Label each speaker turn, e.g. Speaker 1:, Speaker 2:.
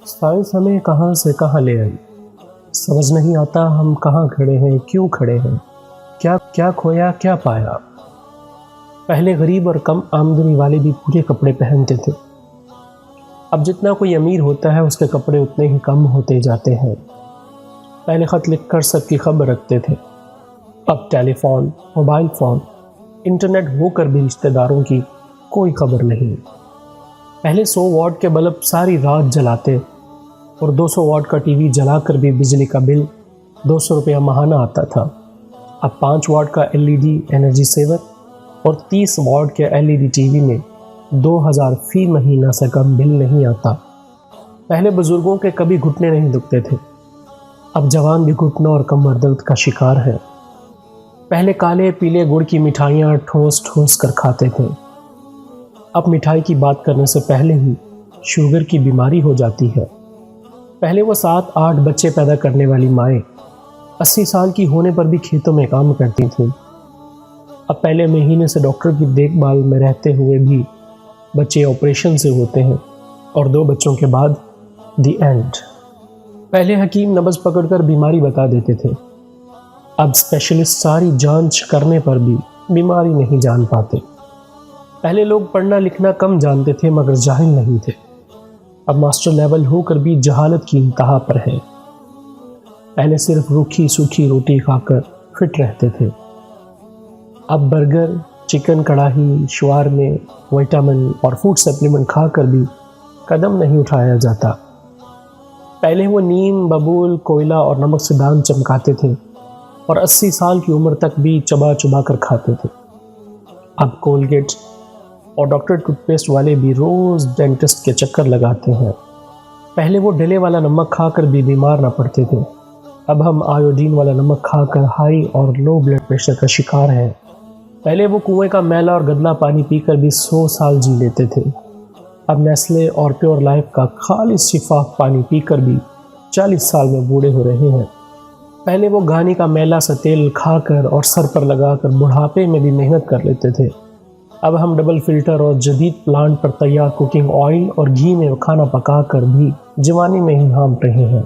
Speaker 1: Science ہمیں کہاں سے کہاں لے آئی، سمجھ نہیں آتا ہم کہاں کھڑے ہیں، کیوں کھڑے ہیں، کیا کھویا کیا پایا۔ پہلے غریب اور کم آمدنی والے بھی پورے کپڑے پہنتے تھے، اب جتنا کوئی امیر ہوتا ہے اس کے کپڑے اتنے ہی کم ہوتے جاتے ہیں۔ پہلے خط لکھ کر سب کی خبر رکھتے تھے، اب ٹیلی فون، موبائل فون، انٹرنیٹ ہو کر بھی رشتہ داروں کی کوئی خبر نہیں۔ پہلے 100 واٹ کے بلب ساری رات جلاتے اور 200 واٹ کا ٹی وی جلا کر بھی بجلی کا بل 200 روپیہ ماہانہ آتا تھا۔ اب 5 واٹ کا LED انرجی سیور اور 30 واٹ کے LED ٹی وی میں 2000 فی مہینہ سے کم بل نہیں آتا۔ پہلے بزرگوں کے کبھی گھٹنے نہیں دکھتے تھے، اب جوان بھی گھٹنوں اور کمر درد کا شکار ہے۔ پہلے کالے پیلے گڑ کی مٹھائیاں ٹھوس ٹھوس کر کھاتے تھے، اب مٹھائی کی بات کرنے سے پہلے ہی شوگر کی بیماری ہو جاتی ہے۔ پہلے وہ 7-8 بچے پیدا کرنے والی مائیں 80 سال کی ہونے پر بھی کھیتوں میں کام کرتی تھیں، اب پہلے مہینے سے ڈاکٹر کی دیکھ بھال میں رہتے ہوئے بھی بچے آپریشن سے ہوتے ہیں اور 2 بچوں کے بعد دی اینڈ۔ پہلے حکیم نبض پکڑ کر بیماری بتا دیتے تھے، اب اسپیشلسٹ ساری جانچ کرنے پر بھی بیماری نہیں جان پاتے۔ پہلے لوگ پڑھنا لکھنا کم جانتے تھے مگر جاہل نہیں تھے، اب ماسٹر لیول ہو کر بھی جہالت کی انتہا پر ہے۔ پہلے صرف روکھی سوکھی روٹی کھا کر فٹ رہتے تھے، اب برگر، چکن کڑاہی، شوارمے، وٹامن اور فوڈ سپلیمنٹ کھا کر بھی قدم نہیں اٹھایا جاتا۔ پہلے وہ نیم، ببول، کوئلہ اور نمک سے دانت چمکاتے تھے اور 80 سال کی عمر تک بھی چبا چبا کر کھاتے تھے، اب کولگیٹ اور ڈاکٹر ٹوتھ پیسٹ والے بھی روز ڈینٹسٹ کے چکر لگاتے ہیں۔ پہلے وہ ڈلے والا نمک کھا کر بھی بیمار نہ پڑتے تھے، اب ہم آیوڈین والا نمک کھا کر ہائی اور لو بلڈ پریشر کا شکار ہیں۔ پہلے وہ کنویں کا میلا اور گدلا پانی پی کر بھی 100 سال جی لیتے تھے، اب نیسلے اور پیور لائف کا خالص شفاف پانی پی کر بھی 40 سال میں بوڑھے ہو رہے ہیں۔ پہلے وہ گھانی کا میلا سا تیل کھا کر اور سر پر لگا کر بڑھاپے میں بھی محنت کر لیتے تھے، اب ہم ڈبل فلٹر اور جدید پلانٹ پر تیار کوکنگ آئل اور گھی میں کھانا پکا کر بھی جوانی میں ہی ہانپ رہے ہیں۔